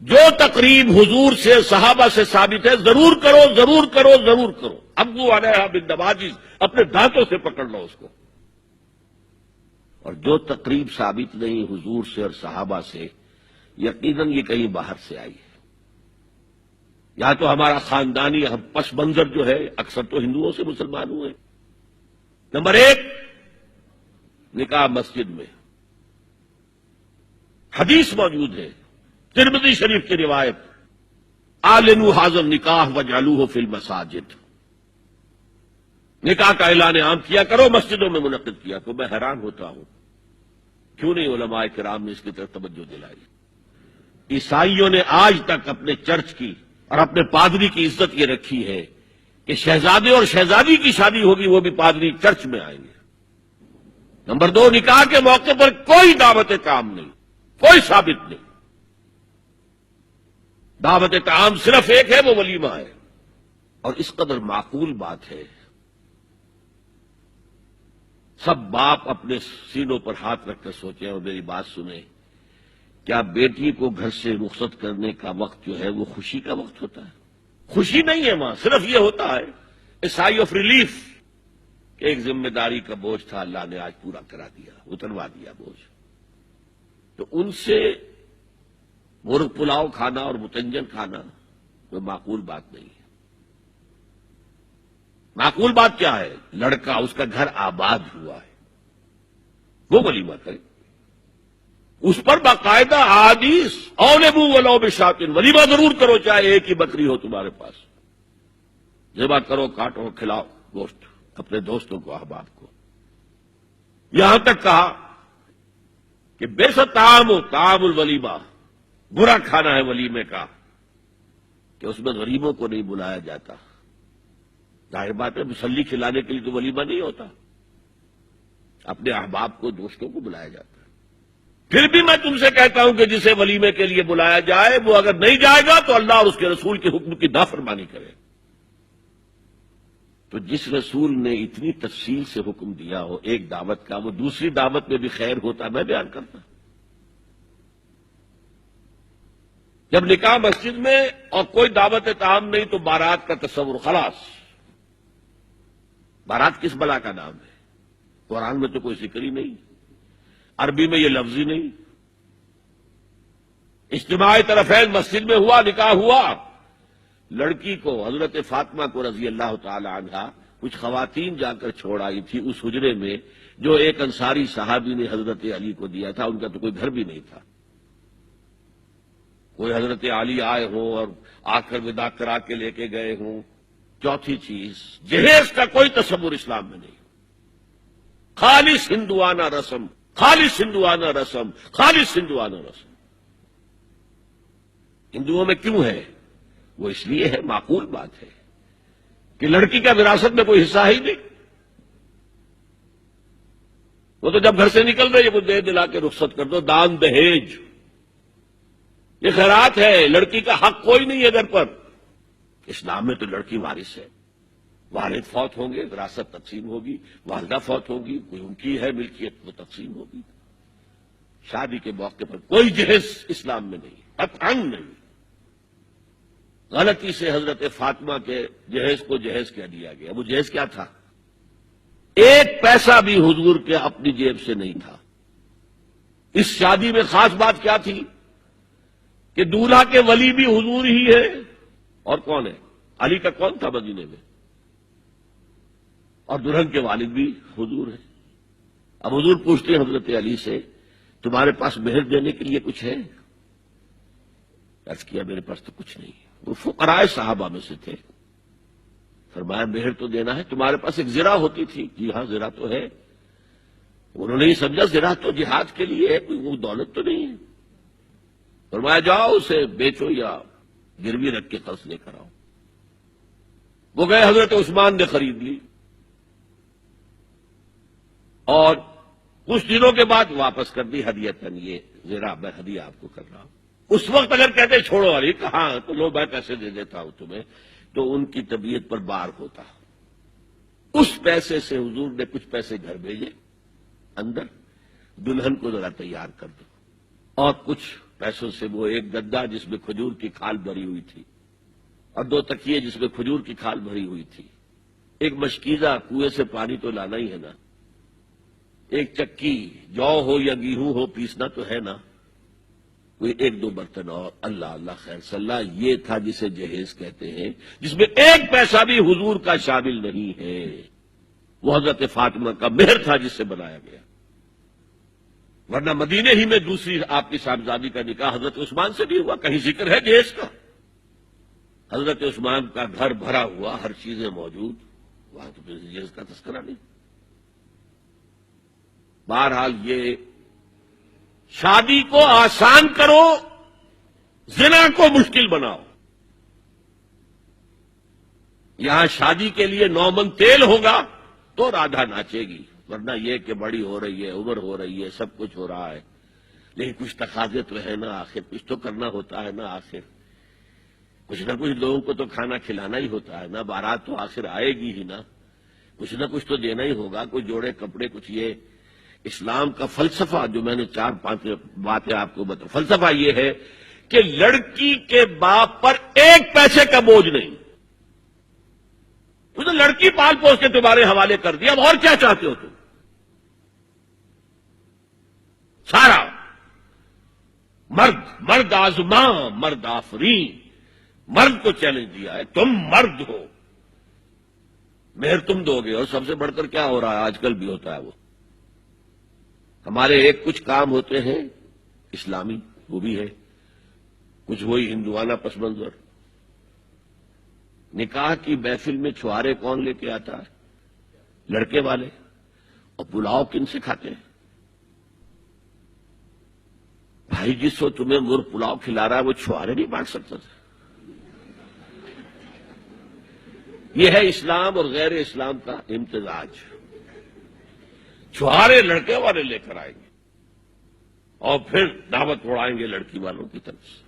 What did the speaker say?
جو تقریب حضور سے صحابہ سے ثابت ہے ضرور کرو ضرور کرو ضرور کرو. ابو علیہ بالنواجذ، اپنے دانتوں سے پکڑ لو اس کو. اور جو تقریب ثابت نہیں حضور سے اور صحابہ سے، یقیناً یہ کہیں باہر سے آئی ہے. یا تو ہمارا خاندانی پس منظر جو ہے اکثر تو ہندوؤں سے مسلمان ہوئے. نمبر 1، نکاح مسجد میں. حدیث موجود ہے ترمذی شریف کی روایت، اعلنوا ھذا النکاح واجعلوہ فی المساجد. نکاح کا اعلان عام کیا کرو، مسجدوں میں منعقد کیا. تو میں حیران ہوتا ہوں کیوں نہیں علماء کرام نے اس کی طرف توجہ دلائی. عیسائیوں نے آج تک اپنے چرچ کی اور اپنے پادری کی عزت یہ رکھی ہے کہ شہزادے اور شہزادی کی شادی ہوگی وہ بھی پادری چرچ میں آئیں گے. نمبر 2، نکاح کے موقع پر کوئی دعوت طعام نہیں، کوئی ثابت نہیں. دعوت طعام صرف ایک ہے، وہ ولیمہ ہے. اور اس قدر معقول بات ہے، سب باپ اپنے سینوں پر ہاتھ رکھ کر سوچیں اور میری بات سنیں. کیا بیٹی کو گھر سے رخصت کرنے کا وقت جو ہے وہ خوشی کا وقت ہوتا ہے؟ خوشی نہیں ہے وہاں، صرف یہ ہوتا ہے اے سائی آف ریلیف کہ ایک ذمہ داری کا بوجھ تھا، اللہ نے آج پورا کرا دیا، اتروا دیا بوجھ. تو ان سے مرغ پلاؤ کھانا اور متنجن کھانا کوئی معقول بات نہیں ہے. معقول بات کیا ہے؟ لڑکا، اس کا گھر آباد ہوا ہے، وہ ولیمہ کرے. اس پر باقاعدہ احادیث اولبوا ولو بشاۃ، ولیمہ ضرور کرو چاہے ایک ہی بکری ہو تمہارے پاس. ذبح کرو، کاٹو، کھلاؤ گوشت اپنے دوستوں کو، احباب کو. یہاں تک کہا کہ بئس طعام الولیمہ، برا کھانا ہے ولیمے کا کہ اس میں غریبوں کو نہیں بلایا جاتا. ظاہر بات ہے مسلی کھلانے کے لیے تو ولیمہ نہیں ہوتا، اپنے احباب کو، دوستوں کو بلایا جاتا ہے. پھر بھی میں تم سے کہتا ہوں کہ جسے ولیمے کے لیے بلایا جائے وہ اگر نہیں جائے گا تو اللہ اور اس کے رسول کے حکم کی نافرمانی کرے. تو جس رسول نے اتنی تفصیل سے حکم دیا ہو ایک دعوت کا، وہ دوسری دعوت میں بھی خیر ہوتا. میں بیان کرتا جب نکاح مسجد میں اور کوئی دعوت طعام نہیں تو بارات کا تصور خلاص. بارات کس بلا کا نام ہے؟ قرآن میں تو کوئی ذکر ہی نہیں، عربی میں یہ لفظ ہی نہیں. اجتماع طرفین مسجد میں ہوا، نکاح ہوا. لڑکی کو، حضرت فاطمہ کو رضی اللہ تعالی عنہا، کچھ خواتین جا کر چھوڑ آئی تھی اس حجرے میں جو ایک انصاری صحابی نے حضرت علی کو دیا تھا. ان کا تو کوئی گھر بھی نہیں تھا. کوئی حضرت علی آئے ہوں اور آ کر ودا کرا کے لے کے گئے ہوں. چوتھی چیز، جہیز کا کوئی تصور اسلام میں نہیں. خالص ہندوانہ رسم، خالص ہندوانہ رسم، خالص ہندوانہ رسم. ہندوؤں میں کیوں ہے؟ وہ اس لیے ہے، معقول بات ہے کہ لڑکی کا وراثت میں کوئی حصہ ہی نہیں. وہ تو جب گھر سے نکل رہے وہ دے دلا کے رخصت کر دو. دان دہیج یہ خیرات ہے، لڑکی کا حق کوئی نہیں ہے گھر پر. اسلام میں تو لڑکی وارث ہے. والد فوت ہوں گے، وراثت تقسیم ہوگی. والدہ فوت ہوگی، کوئی ان کی ہے ملکیت، وہ تقسیم ہوگی. شادی کے موقع پر کوئی جہیز اسلام میں نہیں، قطعاً نہیں. غلطی سے حضرت فاطمہ کے جہیز کو جہیز کہہ دیا گیا. وہ جہیز کیا تھا؟ ایک پیسہ بھی حضور کے اپنی جیب سے نہیں تھا. اس شادی میں خاص بات کیا تھی کہ دولہا کے ولی بھی حضور ہی ہے. اور کون ہے؟ علی کا کون تھا مدینے میں؟ اور دلہن کے والد بھی حضور ہیں. اب حضور پوچھتے ہیں حضرت علی سے، تمہارے پاس مہر دینے کے لیے کچھ ہے؟ عرض کیا میرے پاس تو کچھ نہیں. وہ فقراء صحابہ میں سے تھے. فرمایا مہر تو دینا ہے، تمہارے پاس ایک زرہ ہوتی تھی. جی ہاں زرہ تو ہے. انہوں نے یہ سمجھا زرہ تو جہاد کے لیے ہے، کوئی وہ دولت تو نہیں ہے. فرمایا جاؤ اسے بیچو یا گروی رکھ کے قرض لے کر آؤ. وہ گئے، حضرت عثمان نے خرید لی اور کچھ دنوں کے بعد واپس کر دی ہدیتاً. یہ زرہ میں ہدیہ آپ کو کر رہا ہوں. اس وقت اگر کہتے چھوڑو علی، کہاں تو لو میں پیسے دے دیتا ہوں تمہیں، تو ان کی طبیعت پر بار ہوتا. اس پیسے سے حضور نے کچھ پیسے گھر بھیجے، اندر دلہن کو ذرا تیار کر دو اور کچھ پیسوں سے وہ ایک گدا جس میں کھجور کی کھال بھری ہوئی تھی اور 2 تکیے جس میں کھجور کی کھال بھری ہوئی تھی، ایک مشکیزہ کنویں سے پانی تو لانا ہی ہے نا، ایک چکی جو ہو یا گیہوں ہو پیسنا تو ہے نا، کوئی 1-2 برتن اور اللہ اللہ خیر صلی اللہ، یہ تھا جسے جہیز کہتے ہیں، جس میں 1 پیسہ بھی حضور کا شامل نہیں ہے۔ وہ حضرت فاطمہ کا مہر تھا جس سے بنایا گیا، ورنہ مدینے ہی میں دوسری آپ کی صاحبزادی کا نکاح حضرت عثمان سے بھی ہوا، کہیں ذکر ہے جہیز کا؟ حضرت عثمان کا گھر بھرا ہوا، ہر چیزیں موجود، وہاں تو پھر جہیز کا تذکرہ نہیں۔ بہرحال یہ شادی کو آسان کرو، زنا کو مشکل بناؤ۔ یہاں شادی کے لیے 9 من تیل ہوگا تو رادھا ناچے گی، ورنہ یہ کہ بڑی ہو رہی ہے، عمر ہو رہی ہے، سب کچھ ہو رہا ہے، لیکن کچھ تقاضے تو ہے نا، آخر کچھ تو کرنا ہوتا ہے نا، آخر کچھ نہ کچھ لوگوں کو تو کھانا کھلانا ہی ہوتا ہے نا، بارات تو آخر آئے گی ہی نا، کچھ نہ کچھ تو دینا ہی ہوگا، کوئی جوڑے کپڑے، کچھ یہ اسلام کا فلسفہ جو میں نے 4-5 باتیں آپ کو بتا، فلسفہ یہ ہے کہ لڑکی کے باپ پر 1 پیسے کا بوجھ نہیں، تو لڑکی پال پوس کے تمہارے حوالے کر دیا، اب اور کیا چاہتے ہو تم؟ سارا مرد آزماں مرد آفرین، مرد کو چیلنج دیا ہے، تم مرد ہو، مہر تم دو گے، اور سب سے بڑھ کر کیا ہو رہا ہے آج کل بھی ہوتا ہے، وہ ہمارے ایک کچھ کام ہوتے ہیں اسلامی، وہ بھی ہے، کچھ وہی ہندوانہ پس منظر۔ نکاح کی محفل میں چھوارے کون لے کے آتا ہے؟ لڑکے والے، اور پلاؤ کن سے کھاتے ہیں؟ بھائی جس کو تمہیں مرغ پلاؤ کھلا رہا ہے وہ چھوارے نہیں بانٹ سکتا تھا؟ یہ ہے اسلام اور غیر اسلام کا امتزاج۔ چھوارے لڑکے والے لے کر آئیں گے اور پھر دعوت اڑائیں گے لڑکی والوں کی طرف سے۔